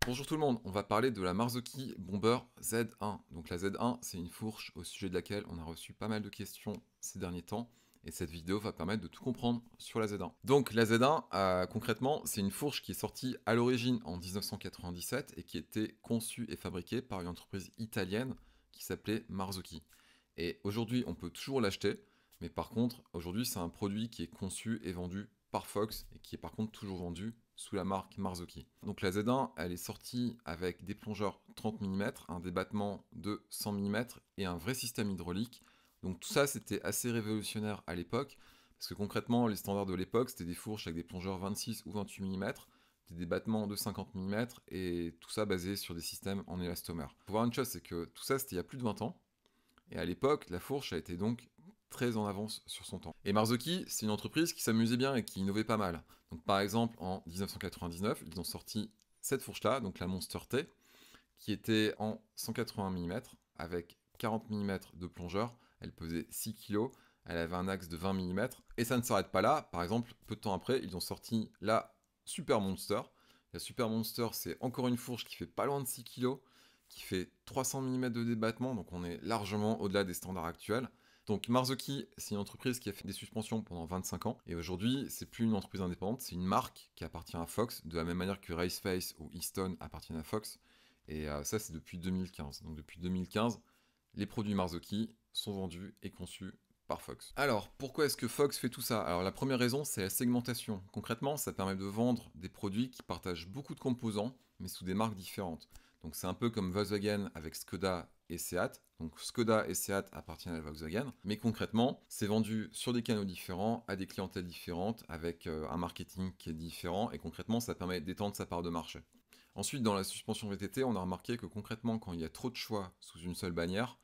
Bonjour tout le monde, on va parler de la Marzocchi Bomber Z1. Donc la Z1, c'est une fourche au sujet de laquelle on a reçu pas mal de questions ces derniers temps. Et cette vidéo va permettre de tout comprendre sur la Z1. Donc la Z1, concrètement, c'est une fourche qui est sortie à l'origine en 1997 et qui était conçue et fabriquée par une entreprise italienne qui s'appelait Marzocchi. Et aujourd'hui, on peut toujours l'acheter, mais par contre, aujourd'hui, c'est un produit qui est conçu et vendu par Fox et qui est par contre toujours vendu sous la marque Marzocchi. Donc la Z1, elle est sortie avec des plongeurs 30 mm, un débattement de 100 mm et un vrai système hydraulique. Donc tout ça, c'était assez révolutionnaire à l'époque, parce que concrètement, les standards de l'époque, c'était des fourches avec des plongeurs 26 ou 28 mm, des débattements de 50 mm, et tout ça basé sur des systèmes en élastomère. Faut voir une chose, c'est que tout ça, c'était il y a plus de 20 ans, et à l'époque, la fourche a été donc très en avance sur son temps. Et Marzocchi, c'est une entreprise qui s'amusait bien et qui innovait pas mal. Donc par exemple, en 1999, ils ont sorti cette fourche-là, donc la Monster T, qui était en 180 mm, avec 40 mm de plongeur. Elle pesait 6 kg, elle avait un axe de 20 mm. Et ça ne s'arrête pas là. Par exemple, peu de temps après, ils ont sorti la Super Monster. La Super Monster, c'est encore une fourche qui fait pas loin de 6 kg, qui fait 300 mm de débattement, donc on est largement au-delà des standards actuels. Donc Marzocchi, c'est une entreprise qui a fait des suspensions pendant 25 ans, et aujourd'hui, c'est plus une entreprise indépendante, c'est une marque qui appartient à Fox, de la même manière que Raceface ou Easton appartiennent à Fox, et ça, c'est depuis 2015. Donc depuis 2015, les produits Marzocchi sont vendus et conçus par Fox. Alors, pourquoi est-ce que Fox fait tout ça? Alors la première raison, c'est la segmentation. Concrètement, ça permet de vendre des produits qui partagent beaucoup de composants, mais sous des marques différentes. Donc c'est un peu comme Volkswagen avec Skoda et Seat. Donc Skoda et Seat appartiennent à Volkswagen, mais concrètement, c'est vendu sur des canaux différents, à des clientèles différentes, avec un marketing qui est différent, et concrètement, ça permet d'étendre sa part de marché. Ensuite, dans la suspension VTT, on a remarqué que concrètement, quand il y a trop de choix sous une seule bannière,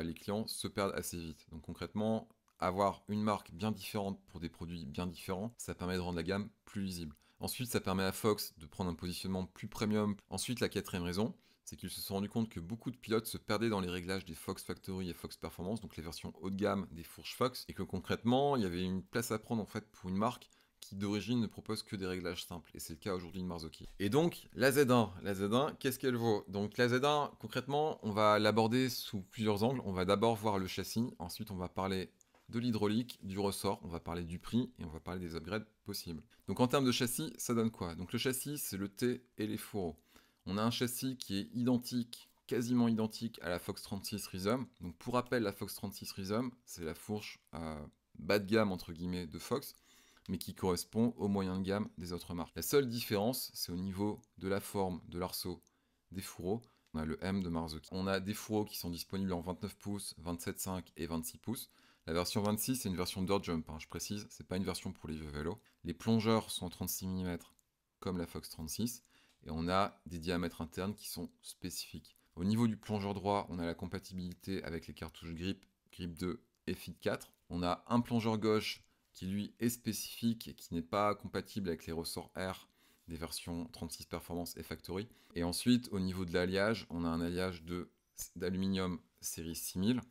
les clients se perdent assez vite. Donc concrètement, avoir une marque bien différente pour des produits bien différents, ça permet de rendre la gamme plus lisible. Ensuite, ça permet à Fox de prendre un positionnement plus premium. Ensuite, la quatrième raison, c'est qu'ils se sont rendus compte que beaucoup de pilotes se perdaient dans les réglages des Fox Factory et Fox Performance, donc les versions haut de gamme des fourches Fox, et que concrètement, il y avait une place à prendre en fait pour une marque qui d'origine ne propose que des réglages simples, et c'est le cas aujourd'hui de Marzocchi. Et donc, la Z1, qu'est-ce qu'elle vaut? Donc la Z1, concrètement, on va l'aborder sous plusieurs angles. On va d'abord voir le châssis, ensuite on va parler de l'hydraulique, du ressort, on va parler du prix, et on va parler des upgrades possibles. Donc en termes de châssis, ça donne quoi? Donc le châssis, c'est le T et les fourreaux. On a un châssis qui est identique, quasiment identique à la Fox 36 Rhythm. Donc pour rappel, la Fox 36 Rhythm, c'est la fourche bas de gamme, entre guillemets, de Fox, mais qui correspond au moyen de gamme des autres marques. La seule différence, c'est au niveau de la forme de l'arceau des fourreaux. On a le M de Marzocchi. On a des fourreaux qui sont disponibles en 29 pouces, 27,5 et 26 pouces. La version 26, c'est une version dirt jump, je précise, c'est pas une version pour les vieux vélos. Les plongeurs sont en 36 mm comme la Fox 36, et on a des diamètres internes qui sont spécifiques. Au niveau du plongeur droit, on a la compatibilité avec les cartouches Grip, Grip 2 et Fit 4. On a un plongeur gauche qui lui est spécifique et qui n'est pas compatible avec les ressorts R des versions 36 Performance et Factory. Et ensuite, au niveau de l'alliage, on a un alliage d'aluminium série 6000,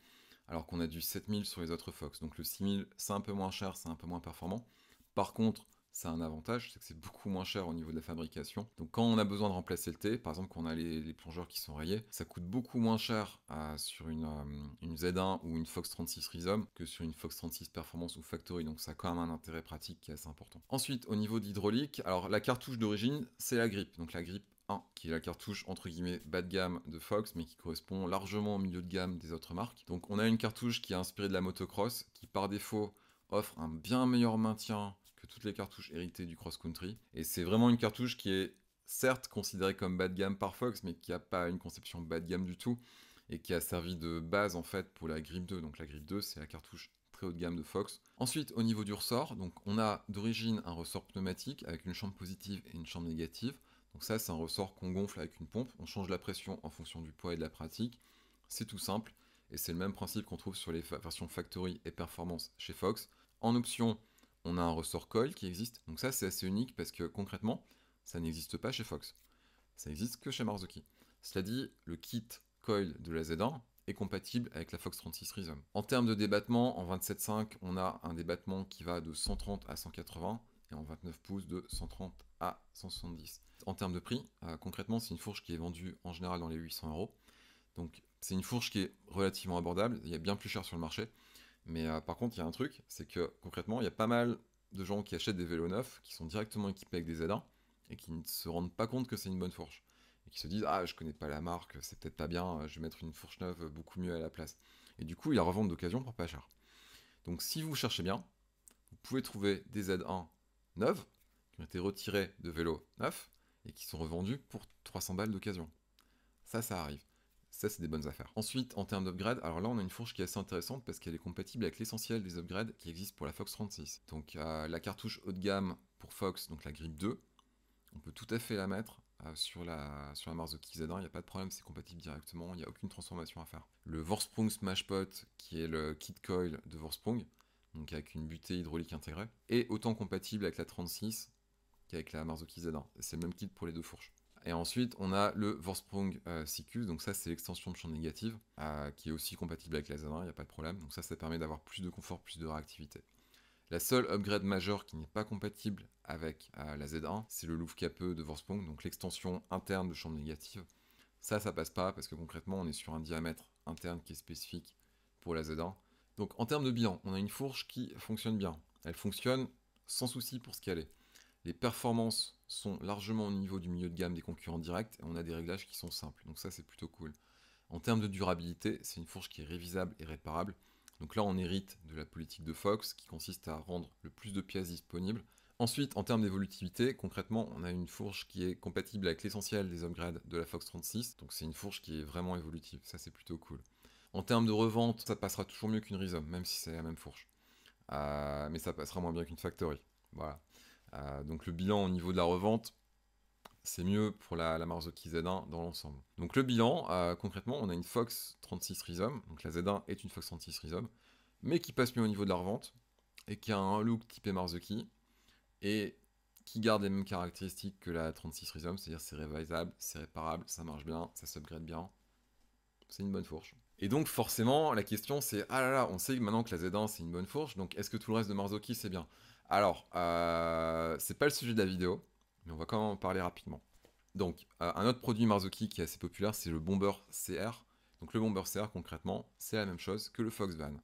alors qu'on a du 7000 sur les autres Fox. Donc le 6000, c'est un peu moins cher, c'est un peu moins performant. Par contre, ça a un avantage, c'est que c'est beaucoup moins cher au niveau de la fabrication. Donc quand on a besoin de remplacer le T, par exemple quand on a les plongeurs qui sont rayés, ça coûte beaucoup moins cher sur une Z1 ou une Fox 36 Rhythm que sur une Fox 36 Performance ou Factory, donc ça a quand même un intérêt pratique qui est assez important. Ensuite, au niveau d'hydraulique, alors la cartouche d'origine, c'est la Grip, donc la Grip 1, qui est la cartouche entre guillemets bas de gamme de Fox, mais qui correspond largement au milieu de gamme des autres marques. Donc on a une cartouche qui est inspirée de la motocross, qui par défaut offre un bien meilleur maintien que toutes les cartouches héritées du cross-country. Et c'est vraiment une cartouche qui est certes considérée comme bas de gamme par Fox, mais qui n'a pas une conception bas de gamme du tout, et qui a servi de base en fait pour la Grip 2. Donc la Grip 2, c'est la cartouche très haut de gamme de Fox. Ensuite, au niveau du ressort, donc on a d'origine un ressort pneumatique avec une chambre positive et une chambre négative. Donc ça, c'est un ressort qu'on gonfle avec une pompe. On change la pression en fonction du poids et de la pratique. C'est tout simple. Et c'est le même principe qu'on trouve sur les versions Factory et Performance chez Fox. En option, on a un ressort coil qui existe. Donc ça, c'est assez unique parce que concrètement, ça n'existe pas chez Fox. Ça n'existe que chez Marzocchi. Cela dit, le kit coil de la Z1 est compatible avec la Fox 36 Rhythm. En termes de débattement, en 27.5, on a un débattement qui va de 130 à 180 et en 29 pouces de 130 à 170. En termes de prix, concrètement, c'est une fourche qui est vendue en général dans les 800 euros. Donc c'est une fourche qui est relativement abordable, il y a bien plus cher sur le marché. Mais par contre, il y a un truc, c'est que concrètement, il y a pas mal de gens qui achètent des vélos neufs, qui sont directement équipés avec des Z1, et qui ne se rendent pas compte que c'est une bonne fourche. Et qui se disent, ah, je connais pas la marque, c'est peut-être pas bien, je vais mettre une fourche neuve beaucoup mieux à la place. Et du coup, ils la revendent d'occasion pour pas cher. Donc si vous cherchez bien, vous pouvez trouver des Z1 neuves, qui ont été retirées de vélos neufs, et qui sont revendus pour 300 balles d'occasion. Ça arrive. Ça, c'est des bonnes affaires. Ensuite, en termes d'upgrade, alors là, on a une fourche qui est assez intéressante parce qu'elle est compatible avec l'essentiel des upgrades qui existent pour la Fox 36. Donc, la cartouche haut de gamme pour Fox, donc la Grip 2, on peut tout à fait la mettre sur la Marzocchi Z1, il n'y a pas de problème, c'est compatible directement, il n'y a aucune transformation à faire. Le Vorsprung Smashpot, qui est le kit coil de Vorsprung, donc avec une butée hydraulique intégrée, est autant compatible avec la 36 qu'avec la Marzocchi Z1. C'est le même kit pour les deux fourches. Et ensuite, on a le Vorsprung Sicus, donc ça c'est l'extension de champ négative, qui est aussi compatible avec la Z1, il n'y a pas de problème. Donc ça permet d'avoir plus de confort, plus de réactivité. La seule upgrade majeure qui n'est pas compatible avec la Z1, c'est le Louvre capeux de Vorsprung, donc l'extension interne de chambre négative. Ça passe pas parce que concrètement, on est sur un diamètre interne qui est spécifique pour la Z1. Donc en termes de bilan, on a une fourche qui fonctionne bien. Elle fonctionne sans souci pour ce qu'elle est. Les performances sont largement au niveau du milieu de gamme des concurrents directs et on a des réglages qui sont simples, donc ça c'est plutôt cool. En termes de durabilité, c'est une fourche qui est révisable et réparable. Donc là, on hérite de la politique de Fox qui consiste à rendre le plus de pièces disponibles. Ensuite, en termes d'évolutivité, concrètement, on a une fourche qui est compatible avec l'essentiel des upgrades de la Fox 36. Donc c'est une fourche qui est vraiment évolutive, ça c'est plutôt cool. En termes de revente, ça passera toujours mieux qu'une Rhizome, même si c'est la même fourche. Mais ça passera moins bien qu'une Factory. Voilà. Donc le bilan au niveau de la revente, c'est mieux pour la Marzocchi Z1 dans l'ensemble. Donc le bilan, concrètement, on a une Fox 36 Rhizome, donc la Z1 est une Fox 36 Rhizome, mais qui passe mieux au niveau de la revente, et qui a un look typé Marzocchi, et qui garde les mêmes caractéristiques que la 36 Rhizome, c'est-à-dire c'est révisable, c'est réparable, ça marche bien, ça s'upgrade bien, c'est une bonne fourche. Et donc forcément, la question c'est, ah là là, on sait maintenant que la Z1 c'est une bonne fourche, donc est-ce que tout le reste de Marzocchi c'est bien? Alors, c'est pas le sujet de la vidéo, mais on va quand même en parler rapidement. Donc, un autre produit Marzocchi qui est assez populaire, c'est le Bomber CR. Donc le Bomber CR, concrètement, c'est la même chose que le Fox Van.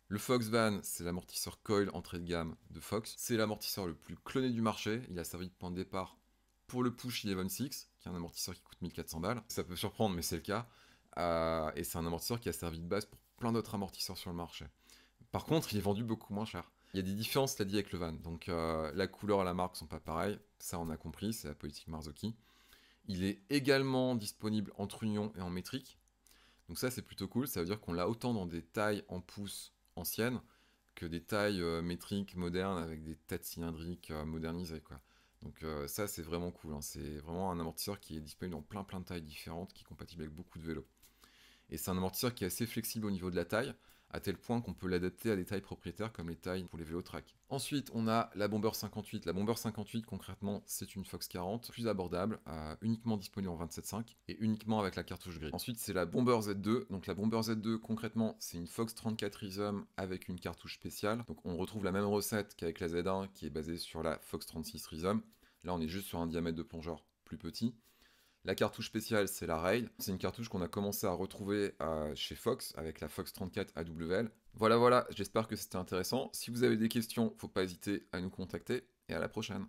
Le Fox Van, c'est l'amortisseur coil entrée de gamme de Fox. C'est l'amortisseur le plus cloné du marché. Il a servi de point de départ pour le Push 11.6, qui est un amortisseur qui coûte 1400 balles. Ça peut surprendre, mais c'est le cas. Et c'est un amortisseur qui a servi de base pour plein d'autres amortisseurs sur le marché. Par contre, il est vendu beaucoup moins cher. Il y a des différences, cela dit, avec le van. Donc la couleur et la marque sont pas pareilles. Ça, on a compris, c'est la politique Marzocchi. Il est également disponible entre union et en métrique. Donc ça, c'est plutôt cool. Ça veut dire qu'on l'a autant dans des tailles en pouces anciennes que des tailles métriques modernes avec des têtes cylindriques modernisées, quoi. Donc ça, c'est vraiment cool, hein. C'est vraiment un amortisseur qui est disponible dans plein de tailles différentes, qui est compatible avec beaucoup de vélos. Et c'est un amortisseur qui est assez flexible au niveau de la taille, à tel point qu'on peut l'adapter à des tailles propriétaires comme les tailles pour les vélos track. Ensuite, on a la Bomber 58. La Bomber 58, concrètement, c'est une Fox 40, plus abordable, uniquement disponible en 27.5 et uniquement avec la cartouche grise. Ensuite, c'est la Bomber Z2. Donc la Bomber Z2, concrètement, c'est une Fox 34 Rhizome avec une cartouche spéciale. Donc on retrouve la même recette qu'avec la Z1 qui est basée sur la Fox 36 Rhizome. Là, on est juste sur un diamètre de plongeur plus petit. La cartouche spéciale, c'est la Rail. C'est une cartouche qu'on a commencé à retrouver chez Fox avec la Fox 34 AWL. Voilà, j'espère que c'était intéressant. Si vous avez des questions, faut pas hésiter à nous contacter et à la prochaine.